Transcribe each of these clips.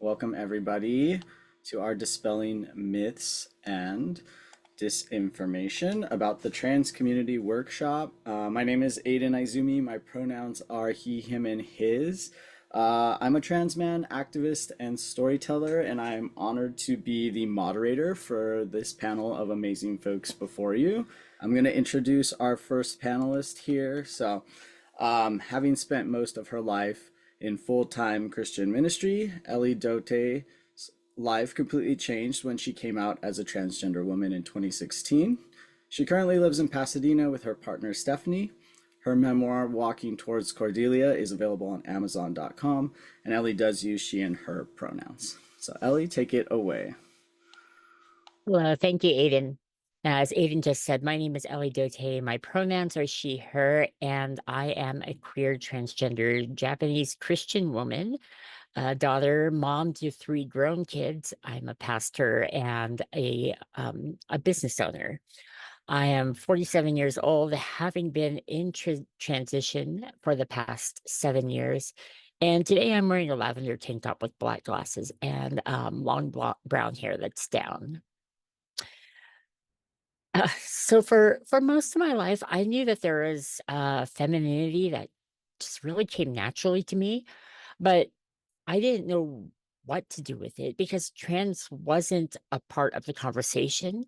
Welcome everybody to our Dispelling Myths and Disinformation about the trans community workshop. My name is Aiden Izumi. My pronouns are he, him, and his. I'm a trans man, activist, and storyteller, and I'm honored to be the moderator for this panel of amazing folks before you. I'm going to introduce our first panelist here. Having spent most of her life in full-time Christian ministry, Ellie Dote's life completely changed when she came out as a transgender woman in 2016. She currently lives in Pasadena with her partner Stephanie. Her memoir, Walking Towards Cordelia, is available on Amazon.com, and Ellie does use she and her pronouns. So Ellie, take it away. Hello, thank you, Aiden. As Aiden just said, my name is Ellie Dote. My pronouns are she, her, and I am a queer transgender Japanese Christian woman, a daughter, mom to three grown kids. I'm a pastor and a business owner. I am 47 years old, having been in transition for the past 7 years. And today I'm wearing a lavender tank top with black glasses and long brown hair that's down. So for most of my life, I knew that there was femininity that just really came naturally to me, but I didn't know what to do with it because trans wasn't a part of the conversation.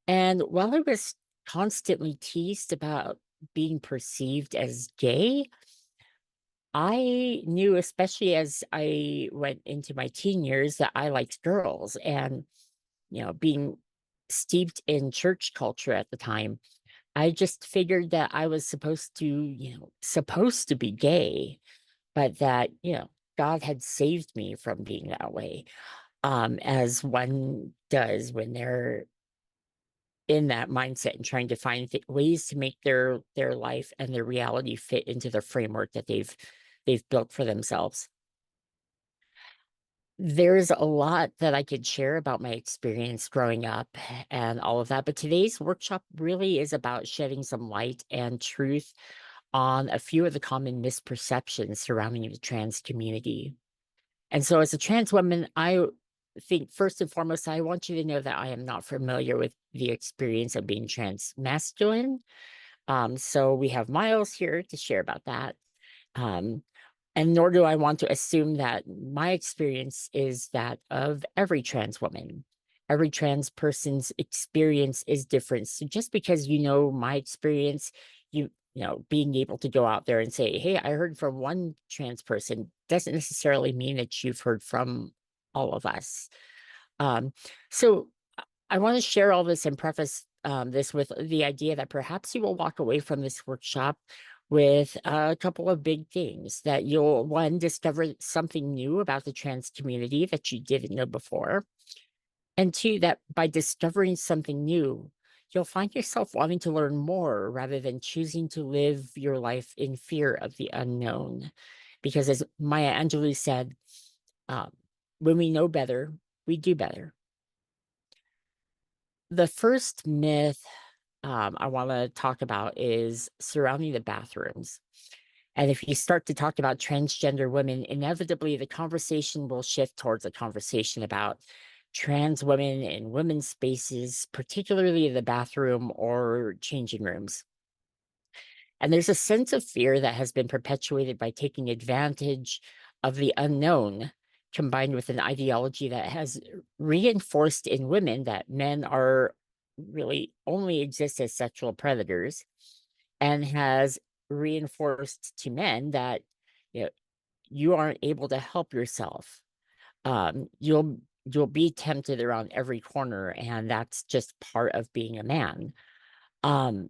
And while I was constantly teased about being perceived as gay, I knew, especially as I went into my teen years, that I liked girls. And, being steeped in church culture at the time, I just figured that I was supposed to be gay, but that, God had saved me from being that way, as one does when they're in that mindset and trying to find ways to make their life and their reality fit into the framework that they've built for themselves. There's a lot that I could share about my experience growing up and all of that, but today's workshop really is about shedding some light and truth on a few of the common misperceptions surrounding the trans community. And so, as a trans woman, I think first and foremost, I want you to know that I am not familiar with the experience of being trans masculine. So, we have Miles here to share about that. Um, and nor do I want to assume that my experience is that of every trans woman. Every trans person's experience is different. So just because you know my experience, being able to go out there and say, hey, I heard from one trans person doesn't necessarily mean that you've heard from all of us. Um, so I want to share all this and preface this with the idea that perhaps you will walk away from this workshop with a couple of big things that you'll, one, discover something new about the trans community that you didn't know before. And two, that by discovering something new, you'll find yourself wanting to learn more rather than choosing to live your life in fear of the unknown. Because as Maya Angelou said, um, when we know better, we do better. The first myth I want to talk about is surrounding the bathrooms. And if you start to talk about transgender women, inevitably the conversation will shift towards a conversation about trans women in women's spaces, particularly the bathroom or changing rooms. And there's a sense of fear that has been perpetuated by taking advantage of the unknown, combined with an ideology that has reinforced in women that men are really only exist as sexual predators, and has reinforced to men that you know, you aren't able to help yourself. You'll be tempted around every corner, and that's just part of being a man. Um,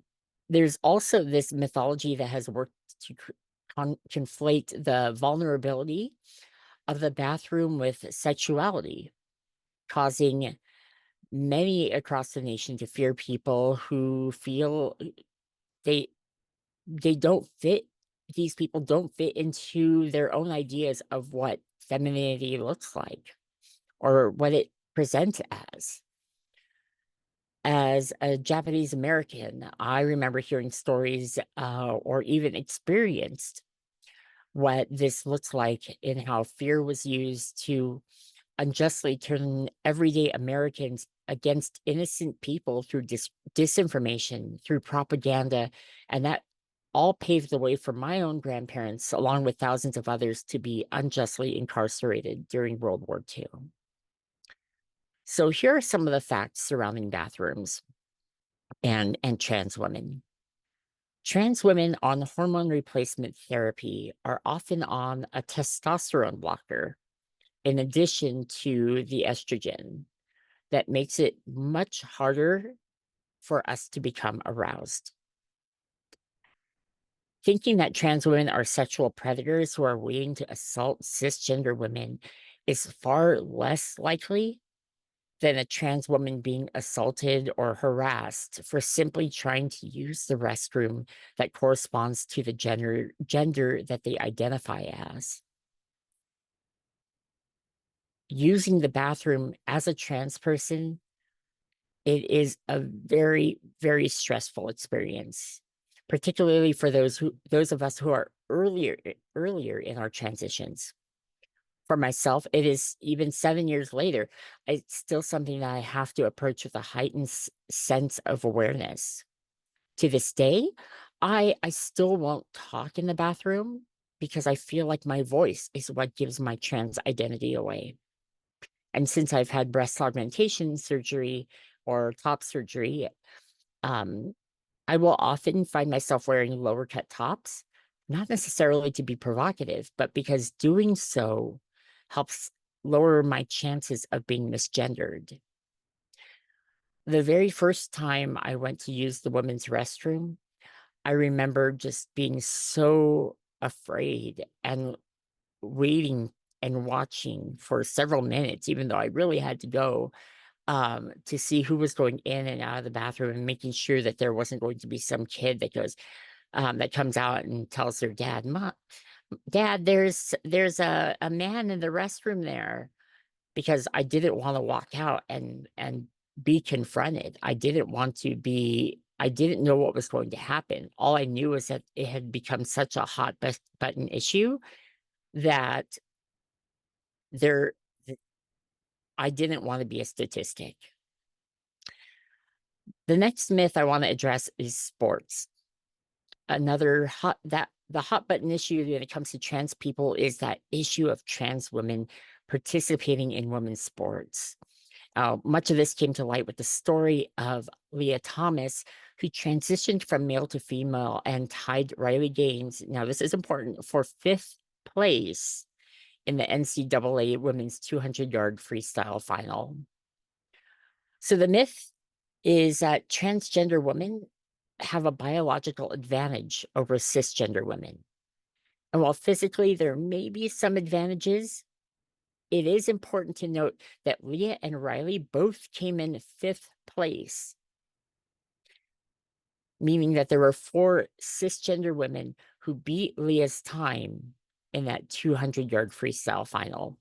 there's also this mythology that has worked to conflate the vulnerability of the bathroom with sexuality, causing many across the nation to fear people who feel they they don't fit these people don't fit into their own ideas of what femininity looks like or what it presents as. As a Japanese American, I remember hearing stories or even experienced what this looks like in how fear was used to unjustly turn everyday Americans against innocent people through disinformation, through propaganda, and that all paved the way for my own grandparents, along with thousands of others, to be unjustly incarcerated during World War II. So here are some of the facts surrounding bathrooms and trans women. Trans women on hormone replacement therapy are often on a testosterone blocker in addition to the estrogen that makes it much harder for us to become aroused. Thinking that trans women are sexual predators who are waiting to assault cisgender women is far less likely than a trans woman being assaulted or harassed for simply trying to use the restroom that corresponds to the gender that they identify as. Using the bathroom as a trans person, it is a very, very stressful experience, particularly for those of us who are earlier in our transitions. For myself, it is even 7 years later, it's still something that I have to approach with a heightened sense of awareness. To this day, I still won't talk in the bathroom because I feel like my voice is what gives my trans identity away. And since I've had breast augmentation surgery or top surgery, um, I will often find myself wearing lower cut tops, not necessarily to be provocative, but because doing so helps lower my chances of being misgendered. The very first time I went to use the women's restroom, I remember just being so afraid and waiting and watching for several minutes, even though I really had to go, to see who was going in and out of the bathroom and making sure that there wasn't going to be some kid that comes out and tells their dad, Dad, there's a man in the restroom there." Because I didn't wanna walk out and be confronted. I didn't know what was going to happen. All I knew was that it had become such a hot button issue that there th I didn't wanna be a statistic. The next myth I wanna address is sports. Another the hot button issue when it comes to trans people is that issue of trans women participating in women's sports. Much of this came to light with the story of Leah Thomas, who transitioned from male to female and tied Riley Gaines. Now, this is important for fifth place in the NCAA women's 200-yard freestyle final. So the myth is that transgender women have a biological advantage over cisgender women. And while physically there may be some advantages, it is important to note that Leah and Riley both came in fifth place, meaning that there were four cisgender women who beat Leah's time in that 200-yard freestyle final.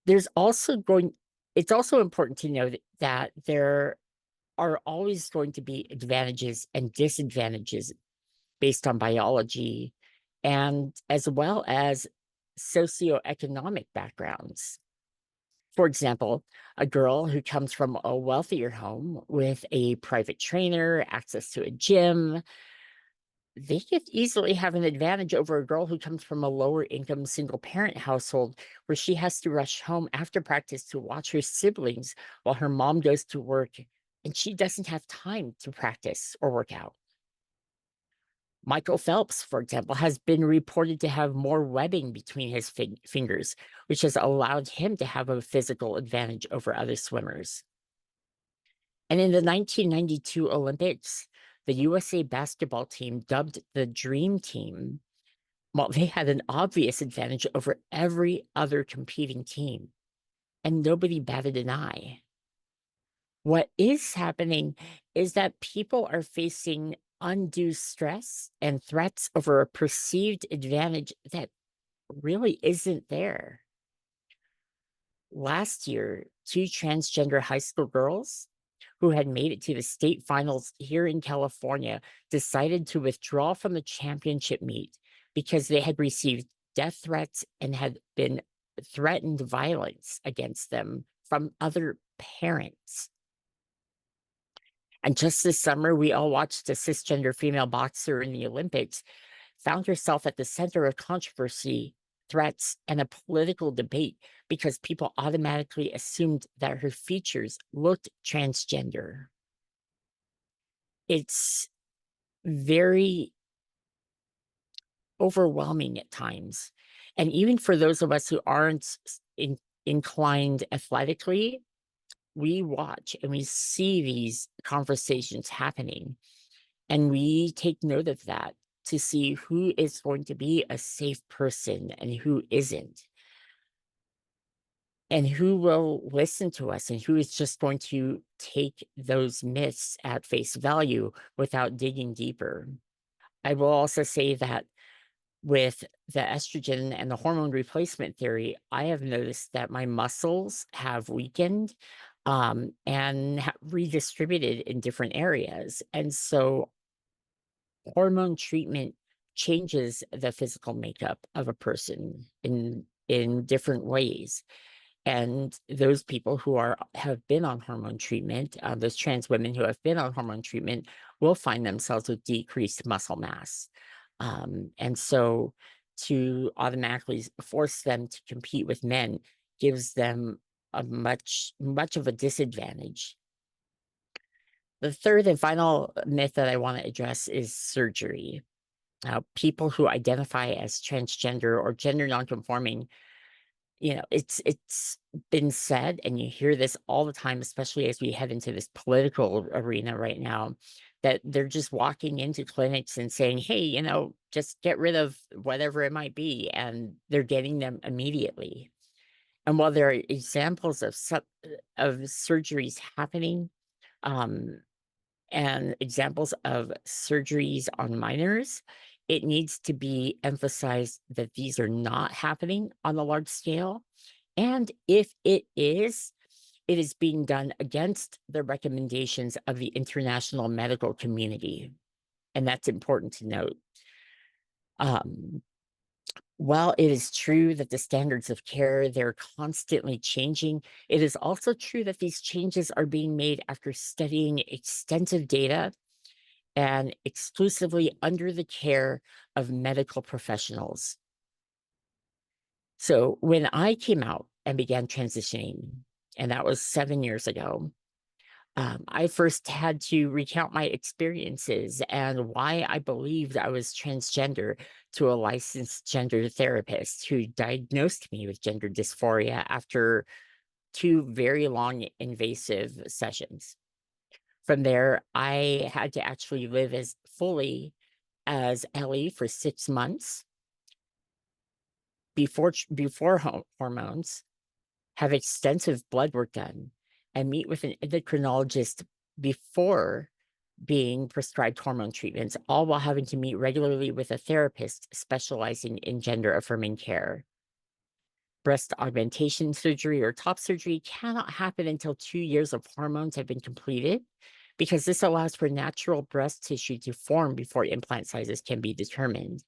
There's also going It's also important to note that there are always going to be advantages and disadvantages based on biology and as well as socioeconomic backgrounds. For example, a girl who comes from a wealthier home with a private trainer, access to a gym, they could easily have an advantage over a girl who comes from a lower income single parent household where she has to rush home after practice to watch her siblings while her mom goes to work and she doesn't have time to practice or work out. Michael Phelps, for example, has been reported to have more webbing between his fingers, which has allowed him to have a physical advantage over other swimmers. And in the 1992 Olympics, the USA basketball team, dubbed the Dream Team, well, they had an obvious advantage over every other competing team, and nobody batted an eye. What is happening is that people are facing undue stress and threats over a perceived advantage that really isn't there. Last year, two transgender high school girls who had made it to the state finals here in California decided to withdraw from the championship meet because they had received death threats and had been threatened violence against them from other parents. And just this summer, we all watched a cisgender female boxer in the Olympics found herself at the center of controversy, threats, and a political debate because people automatically assumed that her features looked transgender. It's very overwhelming at times. And even for those of us who aren't inclined athletically, we watch and we see these conversations happening. And we take note of that to see who is going to be a safe person and who isn't, and who will listen to us and who is just going to take those myths at face value without digging deeper. I will also say that with the estrogen and the hormone replacement theory, I have noticed that my muscles have weakened and redistributed in different areas. And so hormone treatment changes the physical makeup of a person in different ways. And those people who have been on hormone treatment, those trans women who have been on hormone treatment, will find themselves with decreased muscle mass. And so to automatically force them to compete with men gives them a much of a disadvantage. The third and final myth that I want to address is surgery. People who identify as transgender or gender nonconforming, it's been said, and you hear this all the time, especially as we head into this political arena right now, that they're just walking into clinics and saying, hey, just get rid of whatever it might be, and they're getting them immediately. And while there are examples of surgeries happening, um, and examples of surgeries on minors, it needs to be emphasized that these are not happening on a large scale. And if it is being done against the recommendations of the international medical community. And that's important to note. Um, while it is true that the standards of care, they're constantly changing, it is also true that these changes are being made after studying extensive data and exclusively under the care of medical professionals. So when I came out and began transitioning, and that was 7 years ago, I first had to recount my experiences and why I believed I was transgender to a licensed gender therapist who diagnosed me with gender dysphoria after 2 very long invasive sessions. From there, I had to actually live as fully as Ellie for 6 months before hormones, have extensive blood work done, and meet with an endocrinologist before being prescribed hormone treatments, all while having to meet regularly with a therapist specializing in gender affirming care. Breast augmentation surgery or top surgery cannot happen until 2 years of hormones have been completed because this allows for natural breast tissue to form before implant sizes can be determined.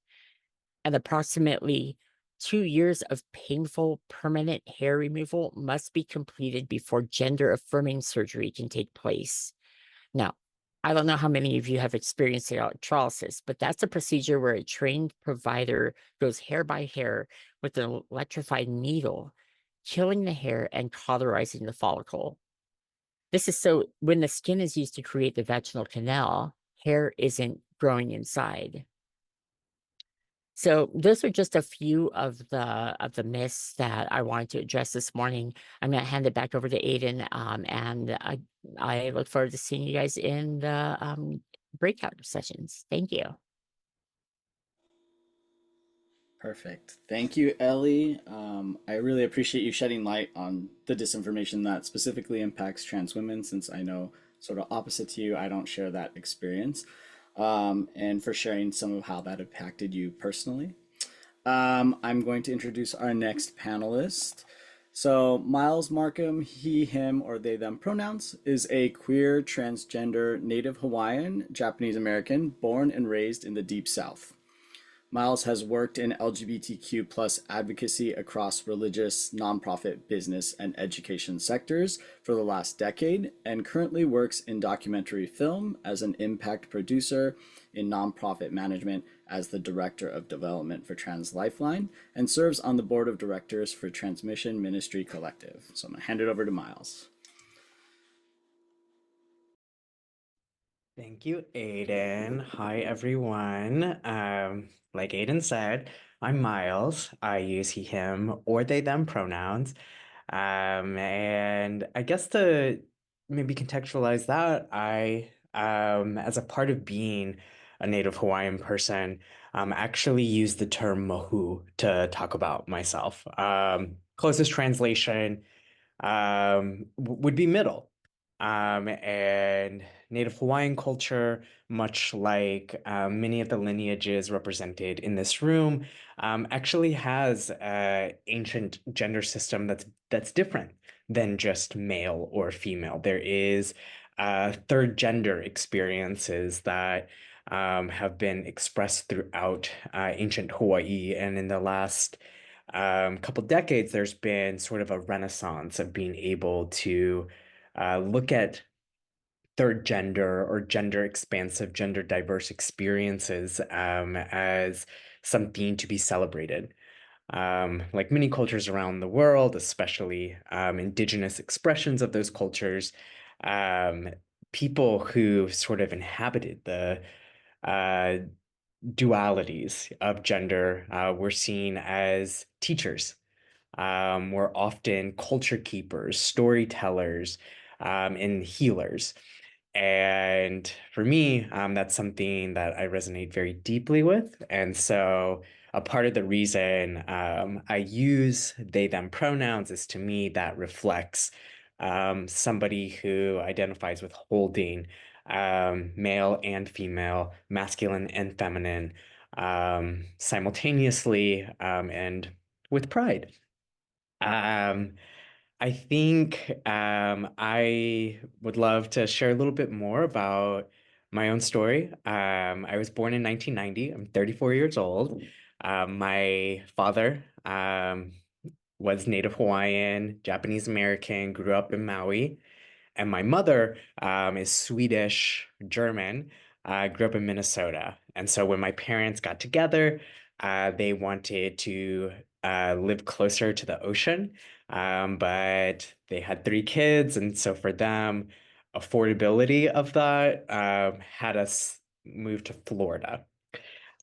And approximately 2 years of painful permanent hair removal must be completed before gender affirming surgery can take place. Now, I don't know how many of you have experienced electrolysis, but that's a procedure where a trained provider goes hair by hair with an electrified needle, killing the hair and cauterizing the follicle. This is so when the skin is used to create the vaginal canal, hair isn't growing inside. So those are just a few of the myths that I wanted to address this morning. I'm going to hand it back over to Aiden, and I look forward to seeing you guys in the breakout sessions. Thank you. Perfect. Thank you, Ellie. I really appreciate you shedding light on the disinformation that specifically impacts trans women, since I know, sort of opposite to you, I don't share that experience, and for sharing some of how that impacted you personally. I'm going to introduce our next panelist. So, Miles Markham, he, him, or they, them pronouns, is a queer, transgender, native Hawaiian, Japanese American, born and raised in the Deep South. Miles has worked in LGBTQ plus advocacy across religious, nonprofit, business, and education sectors for the last decade, and currently works in documentary film as an impact producer, in nonprofit management as the director of development for Trans Lifeline, and serves on the board of directors for Transmission Ministry Collective. So I'm gonna hand it over to Miles. Thank you, Aiden. Hi, everyone. Like Aiden said, I'm Miles. I use he, him, or they, them pronouns. And I guess to maybe contextualize that, as a part of being a Native Hawaiian person, actually use the term mohu to talk about myself. Closest translation would be middle. And Native Hawaiian culture, much like many of the lineages represented in this room, actually has an ancient gender system that's different than just male or female. There is third gender experiences that have been expressed throughout ancient Hawaii, and in the last couple decades, there's been sort of a renaissance of being able to look at third gender or gender expansive, gender diverse experiences as something to be celebrated. Like many cultures around the world, especially indigenous expressions of those cultures, um, people who sort of inhabited the uh, dualities of gender were seen as teachers. Were often culture keepers, storytellers, and healers. And for me, that's something that I resonate very deeply with. And so a part of the reason I use they, them pronouns is to me that reflects somebody who identifies with holding male and female, masculine and feminine, simultaneously and with pride. Um, I think I would love to share a little bit more about my own story. I was born in 1990. I'm 34 years old. My father was Native Hawaiian, Japanese American, grew up in Maui. And my mother is Swedish German, grew up in Minnesota. And so when my parents got together, they wanted to live closer to the ocean, but they had three kids. And so for them, affordability of that had us move to Florida.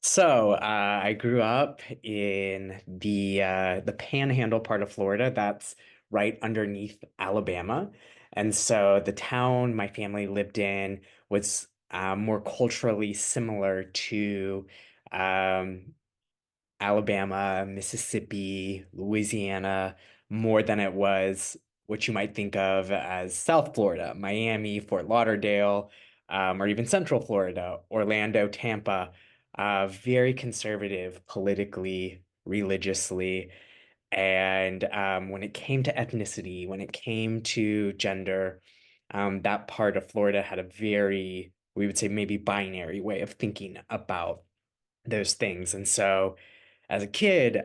So I grew up in the Panhandle part of Florida. That's right underneath Alabama, and so the town my family lived in was more culturally similar to um, Alabama, Mississippi, Louisiana, more than it was what you might think of as South Florida, Miami, Fort Lauderdale, or even Central Florida, Orlando, Tampa. Very conservative politically, religiously. And when it came to ethnicity, when it came to gender, that part of Florida had a very, we would say, maybe binary way of thinking about those things. And so, as a kid,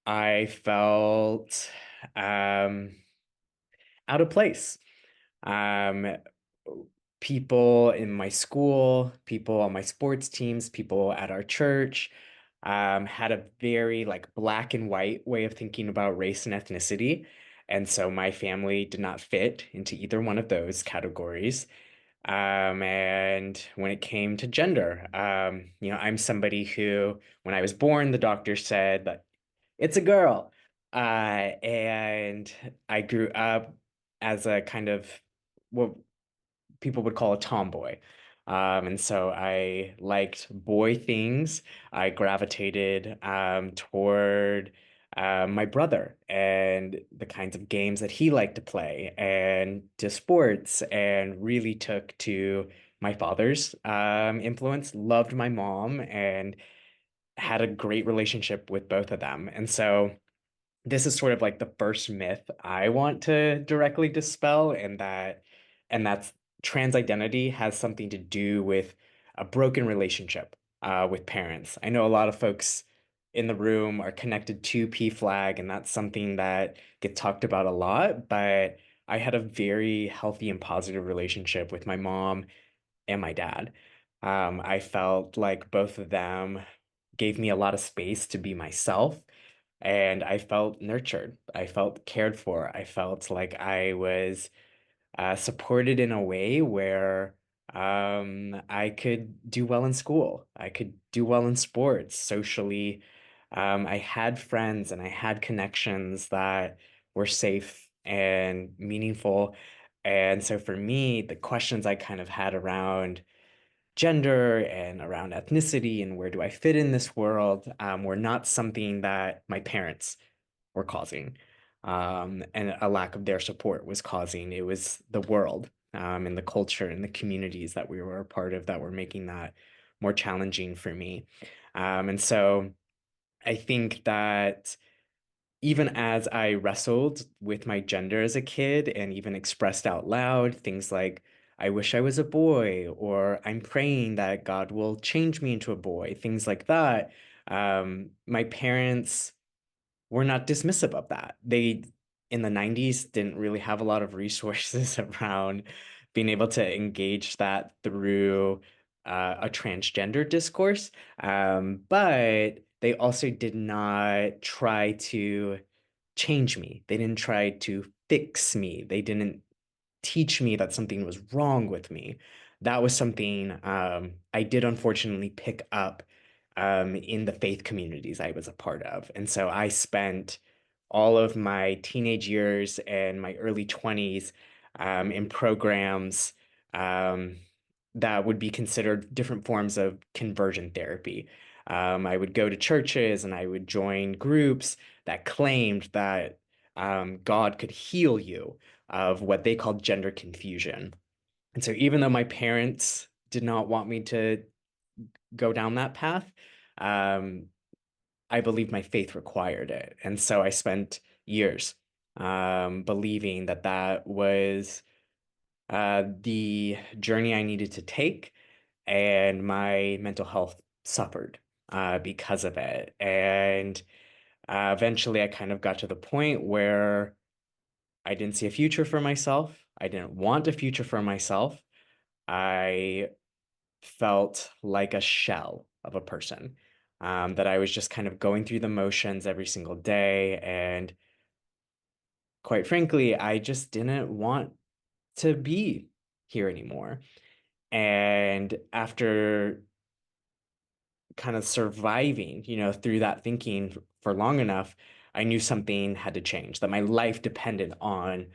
I felt um, out of place. Um, People in my school, people on my sports teams, people at our church had a very like black and white way of thinking about race and ethnicity. And so my family did not fit into either one of those categories. And when it came to gender, I'm somebody who, when I was born, the doctor said that it's a girl. And I grew up as a kind of what people would call a tomboy. And so I liked boy things. I gravitated toward my brother and the kinds of games that he liked to play and to sports, and really took to my father's influence, loved my mom, and had a great relationship with both of them. And so this is sort of like the first myth I want to directly dispel, and that's trans identity has something to do with a broken relationship. with parents. I know a lot of folks in the room are connected to PFLAG, and that's something that gets talked about a lot, but I had a very healthy and positive relationship with my mom and my dad. I felt like both of them gave me a lot of space to be myself, and I felt nurtured. I felt cared for. I felt like I was supported in a way where I could do well in school. I could do well in sports, socially. I had friends and I had connections that were safe and meaningful. And so for me, the questions I kind of had around gender and around ethnicity and where do I fit in this world were not something that my parents were causing, and a lack of their support was causing. It was the world, and the culture and the communities that we were a part of that were making that more challenging for me. And so I think that even as I wrestled with my gender as a kid and even expressed out loud things like, I wish I was a boy, or I'm praying that God will change me into a boy, things like that, my parents were not dismissive of that. They, in the 90s, didn't really have a lot of resources around being able to engage that through a transgender discourse. But they also did not try to change me. They didn't try to fix me. They didn't teach me that something was wrong with me. That was something I did unfortunately pick up in the faith communities I was a part of. And so I spent all of my teenage years and my early 20s in programs um, that would be considered different forms of conversion therapy. I would go to churches and I would join groups that claimed that God could heal you of what they called gender confusion. And so even though my parents did not want me to go down that path, um, I believe my faith required it. And so I spent years believing that that was the journey I needed to take, and my mental health suffered because of it. And eventually I kind of got to the point where I didn't see a future for myself. I didn't want a future for myself. I felt like a shell of a person, that I was just kind of going through the motions every single day. And quite frankly, I just didn't want to be here anymore. And after kind of surviving, through that thinking for long enough, I knew something had to change, that my life depended on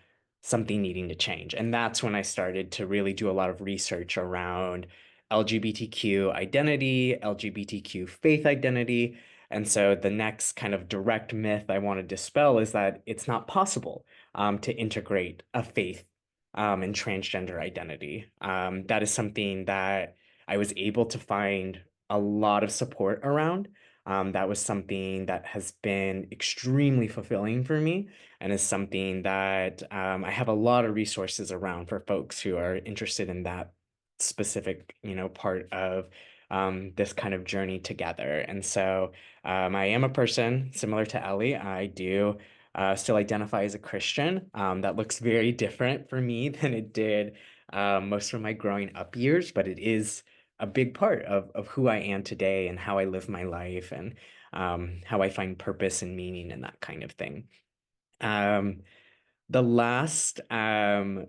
something needing to change. And that's when I started to really do a lot of research around LGBTQ identity, LGBTQ faith identity. And so the next kind of direct myth I want to dispel is that it's not possible to integrate a faith and transgender identity. That is something that I was able to find a lot of support around. That was something that has been extremely fulfilling for me, and is something that I have a lot of resources around for folks who are interested in that specific, part of this kind of journey together. And so I am a person similar to Ellie. I do still identify as a Christian. That looks very different for me than it did most of my growing up years, but it is a big part of who I am today and how I live my life, and how I find purpose and meaning and that kind of thing. Um, the last kind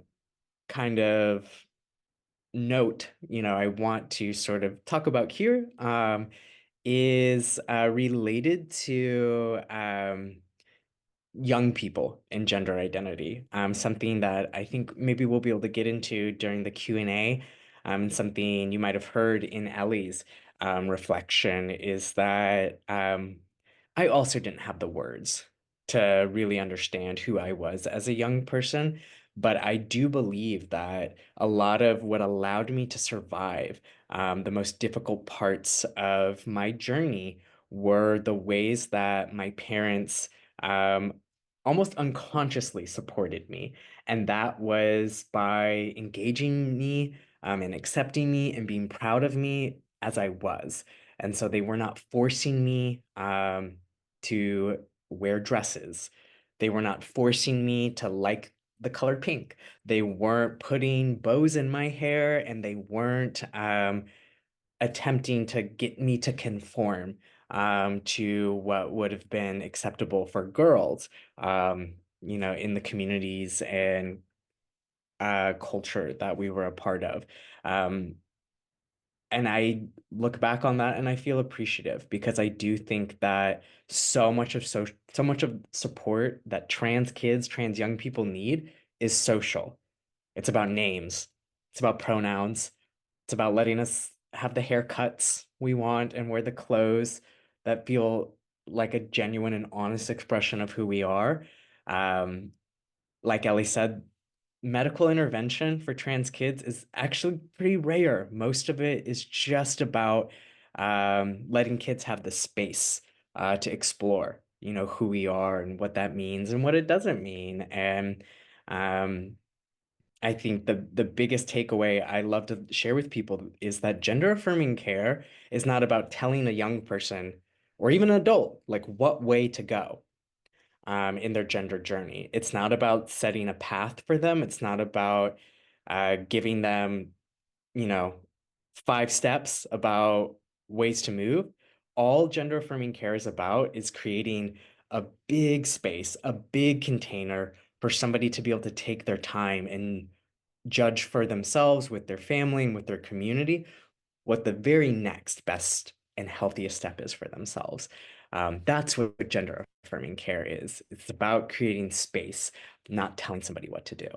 of note, I want to sort of talk about here is related to young people and gender identity. Something that I think maybe we'll be able to get into during the Q&A. Something you might have heard in Ellie's reflection is that I also didn't have the words to really understand who I was as a young person. But I do believe that a lot of what allowed me to survive the most difficult parts of my journey were the ways that my parents um, almost unconsciously supported me. And that was by engaging me and accepting me and being proud of me as I was. And so they were not forcing me to wear dresses. They were not forcing me to like the color pink. They weren't putting bows in my hair, and they weren't attempting to get me to conform to what would have been acceptable for girls, in the communities and culture that we were a part of. Um, and I look back on that and I feel appreciative, because I do think that so much of support that trans kids, trans young people need is social. It's about names. It's about pronouns. It's about letting us have the haircuts we want and wear the clothes that feel like a genuine and honest expression of who we are. Um, like Ellie said, medical intervention for trans kids is actually pretty rare. Most of it is just about letting kids have the space to explore, who we are and what that means and what it doesn't mean. And um, I think the biggest takeaway I love to share with people is that gender affirming care is not about telling a young person or even an adult like what way to go in their gender journey. It's not about setting a path for them. It's not about giving them, you know, 5 steps about ways to move. All gender affirming care is about is creating a big space, a big container for somebody to be able to take their time and judge for themselves with their family and with their community what the very next best and healthiest step is for themselves. That's what gender affirming care is. It's about creating space, not telling somebody what to do.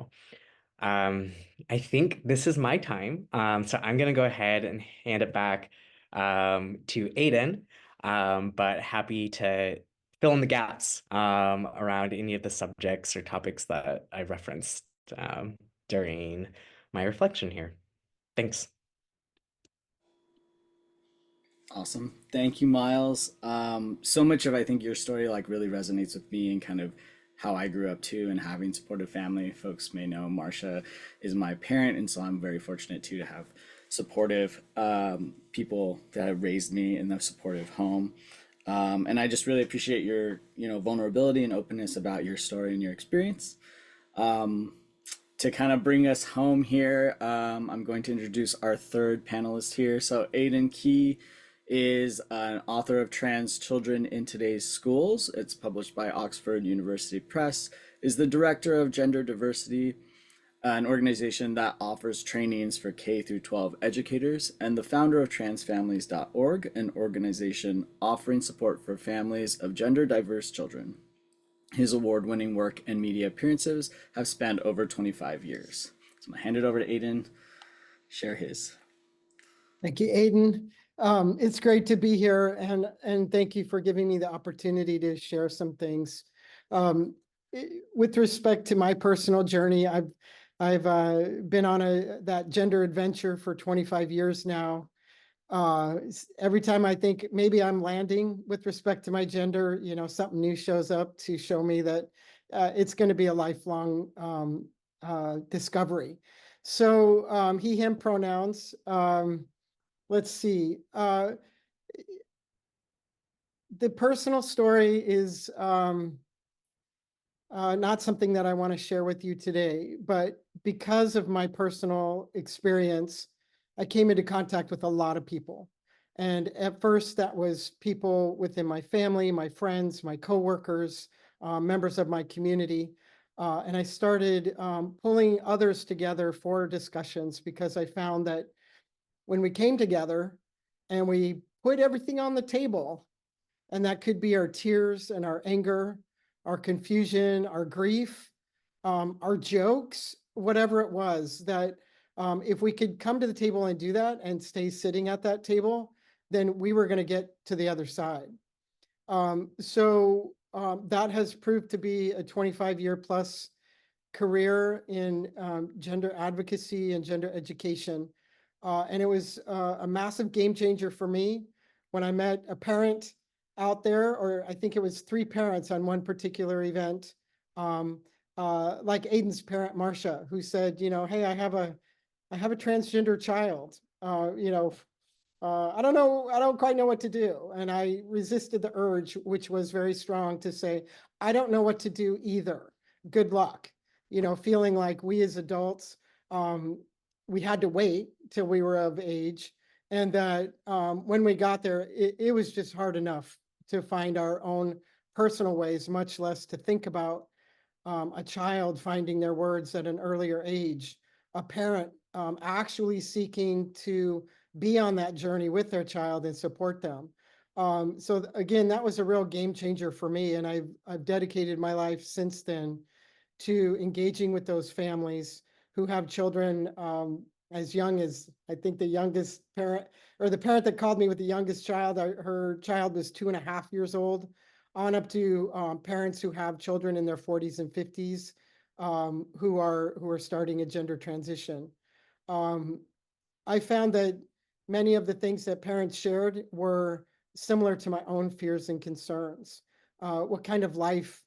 Um, I think this is my time. So I'm going to go ahead and hand it back to Aiden, but happy to fill in the gaps around any of the subjects or topics that I referenced during my reflection here. Thanks. Awesome. Thank you, Miles. So much of I think your story like really resonates with me and kind of how I grew up too, and having supportive family. Folks may know Marsha is my parent, and so I'm very fortunate too to have supportive people that have raised me in a supportive home. And I just really appreciate your vulnerability and openness about your story and your experience. To kind of bring us home here, I'm going to introduce our third panelist here. So Aiden Key is an author of Trans Children in Today's Schools. It's published by Oxford University Press, is the director of Gender Diversity, an organization that offers trainings for K through 12 educators, and the founder of transfamilies.org, an organization offering support for families of gender diverse children. His award-winning work and media appearances have spanned over 25 years. So I'm gonna hand it over to Aiden, share his. Thank you, Aiden. It's great to be here, and thank you for giving me the opportunity to share some things. With respect to my personal journey, I've been on that gender adventure for 25 years now. Every time I think maybe I'm landing with respect to my gender, something new shows up to show me that it's going to be a lifelong discovery. So he, him pronouns. Let's see. The personal story is not something that I want to share with you today, but because of my personal experience, I came into contact with a lot of people. And at first, that was people within my family, my friends, my coworkers, members of my community. And I started pulling others together for discussions, because I found that when we came together and we put everything on the table, and that could be our tears and our anger, our confusion, our grief, our jokes, whatever it was, that if we could come to the table and do that and stay sitting at that table, then we were going to get to the other side. So that has proved to be a 25-year plus career in gender advocacy and gender education. And it was a massive game changer for me when I met a parent out there, or I think it was 3 parents on one particular event, like Aiden's parent, Marsha, who said, hey, I have a transgender child, I don't know, I don't quite know what to do. And I resisted the urge, which was very strong, to say, I don't know what to do either. Good luck. You know, feeling like we as adults, we had to wait till we were of age. And that when we got there, it was just hard enough to find our own personal ways, much less to think about a child finding their words at an earlier age, a parent actually seeking to be on that journey with their child and support them. So again, that was a real game changer for me. And I've dedicated my life since then to engaging with those families who have children as young as, I think the youngest parent, or the parent that called me with the youngest child, her child was 2.5 years old, on up to parents who have children in their 40s and 50s who are starting a gender transition. I found that many of the things that parents shared were similar to my own fears and concerns. What kind of life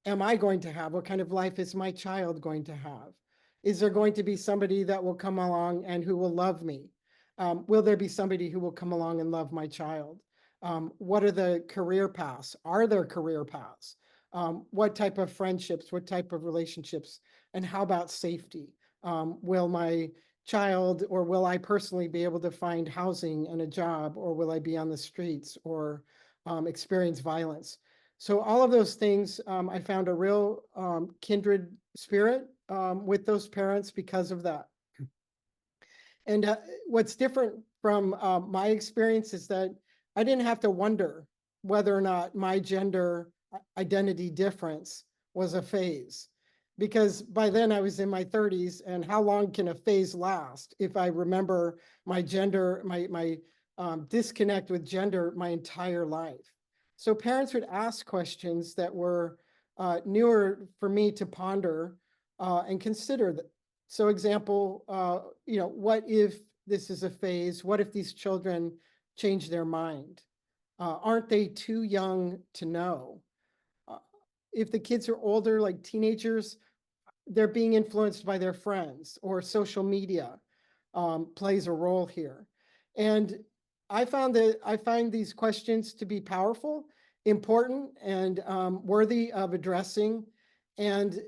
am I going to have? What kind of life is my child going to have? Is there going to be somebody that will come along and who will love me? Will there be somebody who will come along and love my child? What are the career paths? Are there career paths? What type of friendships? What type of relationships? And how about safety? Will my child, or will I personally be able to find housing and a job, or will I be on the streets or experience violence? So all of those things, I found a real kindred spirit with those parents because of that. And what's different from my experience is that I didn't have to wonder whether or not my gender identity difference was a phase, because by then I was in my 30s, and how long can a phase last if I remember my gender, my disconnect with gender my entire life? So parents would ask questions that were newer for me to ponder and consider. So example, what if this is a phase? What if these children change their mind? Aren't they too young to know? If the kids are older, like teenagers, they're being influenced by their friends, or social media plays a role here. And I find these questions to be powerful, important, and worthy of addressing. And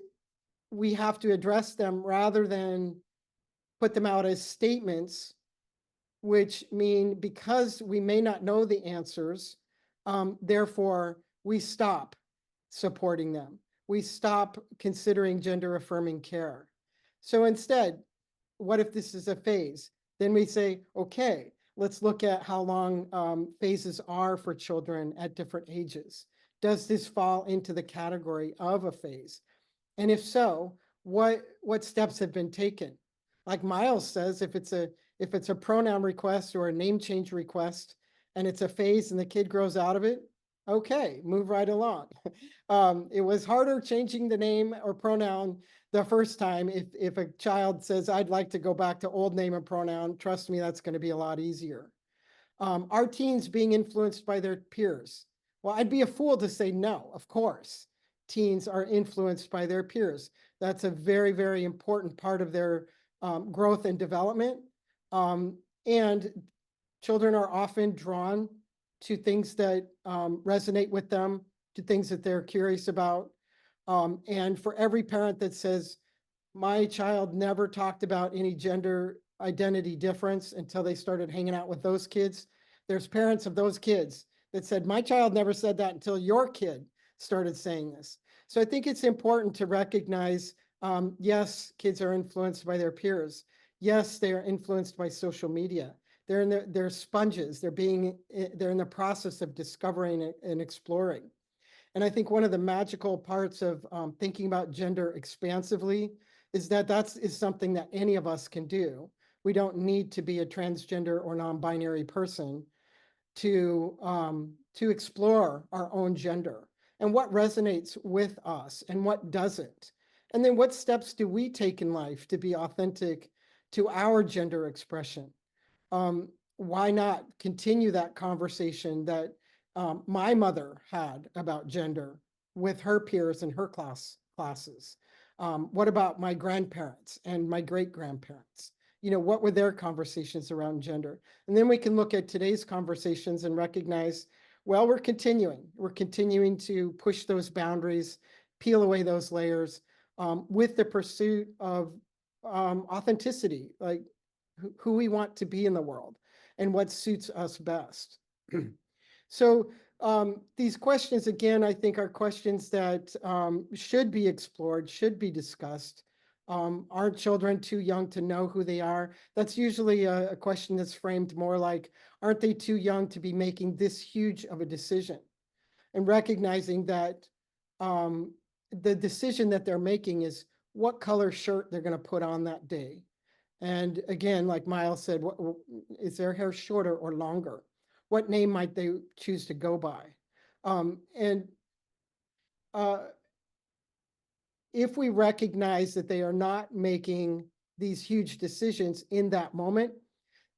we have to address them rather than put them out as statements, which mean because we may not know the answers, therefore we stop supporting them. We stop considering gender affirming care. So instead, what if this is a phase? Then we say, okay, let's look at how long phases are for children at different ages. Does this fall into the category of a phase? And if so, what steps have been taken? Like Miles says, if it's a pronoun request or a name change request, and it's a phase and the kid grows out of it, okay, move right along. It was harder changing the name or pronoun the first time. If a child says, I'd like to go back to old name and pronoun, trust me, that's going to be a lot easier. Are teens being influenced by their peers? Well, I'd be a fool to say no, of course. Teens are influenced by their peers. That's a very, very important part of their growth and development. And children are often drawn to things that resonate with them, to things that they're curious about. And for every parent that says, my child never talked about any gender identity difference until they started hanging out with those kids, there's parents of those kids that said, my child never said that until your kid started saying this. So I think it's important to recognize, yes, kids are influenced by their peers. Yes, they are influenced by social media. They're sponges. They're in the process of discovering and exploring. And I think one of the magical parts of thinking about gender expansively is that is something that any of us can do. We don't need to be a transgender or non-binary person to explore our own gender and what resonates with us and what doesn't. And then what steps do we take in life to be authentic to our gender expression? Why not continue that conversation that my mother had about gender with her peers in her classes? What about my grandparents and my great-grandparents? what were their conversations around gender? And then we can look at today's conversations and recognize, well, we're continuing to push those boundaries, peel away those layers, with the pursuit of authenticity, like who we want to be in the world and what suits us best. So these questions, again, I think are questions that should be explored, should be discussed. Are children too young to know who they are? That's usually a question that's framed more like, aren't they too young to be making this huge of a decision? And recognizing that the decision that they're making is what color shirt they're going to put on that day. And again, like Miles said, is their hair shorter or longer? What name might they choose to go by? If we recognize that they are not making these huge decisions in that moment,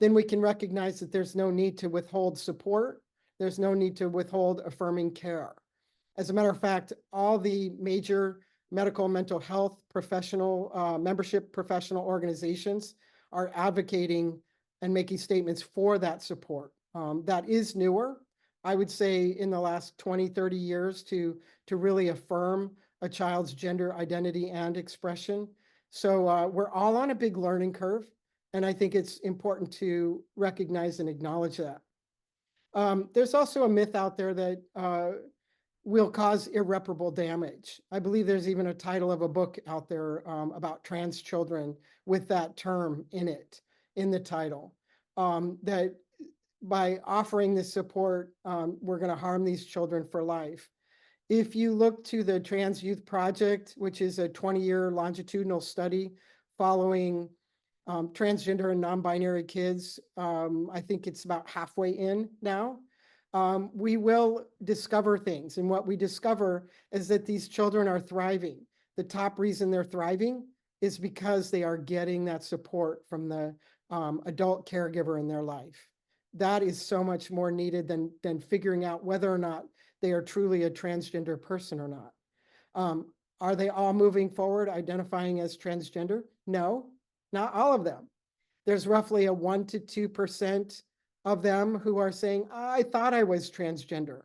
then we can recognize that there's no need to withhold support. There's no need to withhold affirming care. As a matter of fact, all the major medical and mental health professional membership professional organizations are advocating and making statements for that support. That is newer, I would say, in the last 20, 30 years to really affirm a child's gender identity and expression. So we're all on a big learning curve, and I think it's important to recognize and acknowledge that. There's also a myth out there that will cause irreparable damage. I believe there's even a title of a book out there about trans children with that term in it, in the title, that by offering this support, we're going to harm these children for life. If you look to the Trans Youth Project, which is a 20-year longitudinal study following transgender and non-binary kids, I think it's about halfway in now. We will discover things. And what we discover is that these children are thriving. The top reason they're thriving is because they are getting that support from the adult caregiver in their life. That is so much more needed than figuring out whether or not they are truly a transgender person or not. Are they all moving forward identifying as transgender? No, not all of them. There's roughly a 1 to 2% of them who are saying, I thought I was transgender,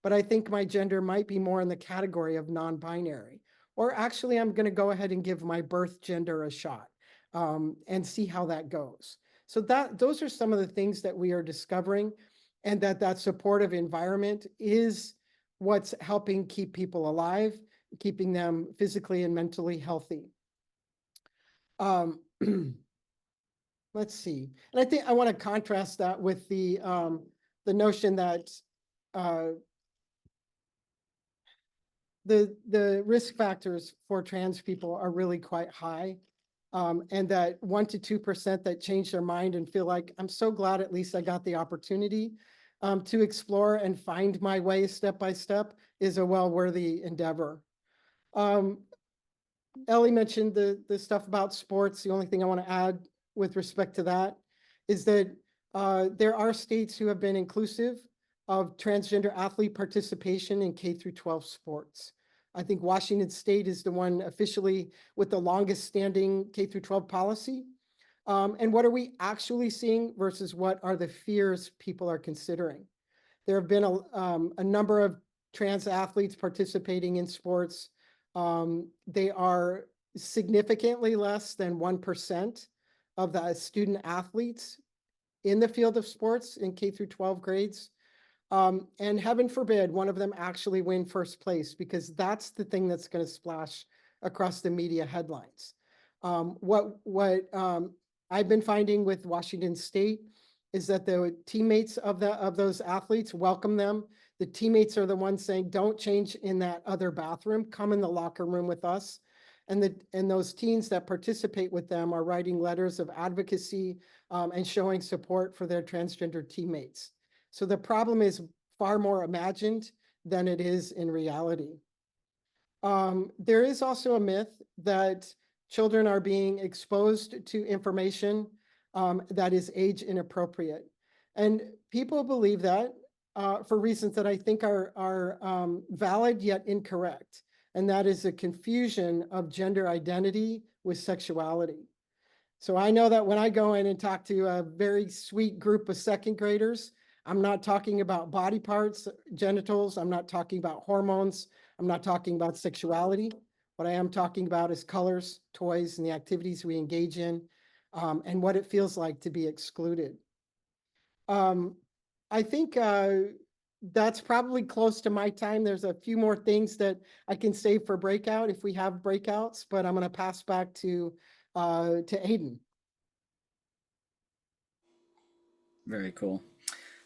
but I think my gender might be more in the category of non-binary. Or actually, I'm going to go ahead and give my birth gender a shot and see how that goes. So those are some of the things that we are discovering, and that supportive environment is what's helping keep people alive, keeping them physically and mentally healthy. Let's see. And I think I want to contrast that with the notion that the risk factors for trans people are really quite high. And that 1 to 2% that change their mind and feel like, I'm so glad at least I got the opportunity to explore and find my way step by step is a well-worthy endeavor. Ellie mentioned the stuff about sports. The only thing I want to add with respect to that is that there are states who have been inclusive of transgender athlete participation in K through 12 sports. I think Washington State is the one officially with the longest standing K through 12 policy. And what are we actually seeing versus what are the fears people are considering? There have been a number of trans athletes participating in sports. They are significantly less than 1% of the student athletes in the field of sports in K through 12 grades. And heaven forbid one of them actually win first place, because that's the thing that's going to splash across the media headlines. What I've been finding with Washington State is that the teammates of those athletes welcome them. The teammates are the ones saying, don't change in that other bathroom, come in the locker room with us. And those teens that participate with them are writing letters of advocacy and showing support for their transgender teammates. So the problem is far more imagined than it is in reality. There is also a myth that children are being exposed to information that is age inappropriate. And people believe that for reasons that I think are valid yet incorrect. And that is a confusion of gender identity with sexuality. So I know that when I go in and talk to a very sweet group of second graders, I'm not talking about body parts, genitals. I'm not talking about hormones. I'm not talking about sexuality. What I am talking about is colors, toys, and the activities we engage in, and what it feels like to be excluded. I think that's probably close to my time. There's a few more things that I can save for breakout if we have breakouts, but I'm going to pass back to Aiden. Very cool.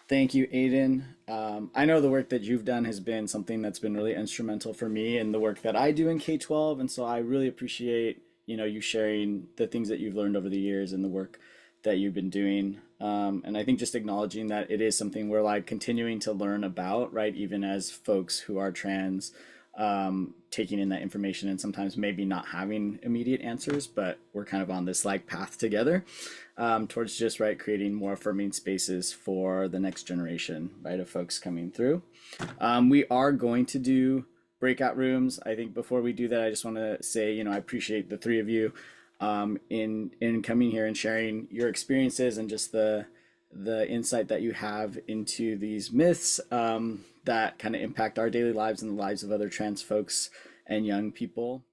Thank you, Aiden. I know the work that you've done has been something that's been really instrumental for me in the work that I do in K-12, and so I really appreciate you sharing the things that you've learned over the years and the work that you've been doing. And I think just acknowledging that it is something we're like continuing to learn about, right? Even as folks who are trans, taking in that information and sometimes maybe not having immediate answers, but we're kind of on this like path together towards just right creating more affirming spaces for the next generation, right, of folks coming through. We are going to do breakout rooms. I think before we do that, I just want to say, I appreciate the three of you in coming here and sharing your experiences and just the insight that you have into these myths that kind of impact our daily lives and the lives of other trans folks and young people.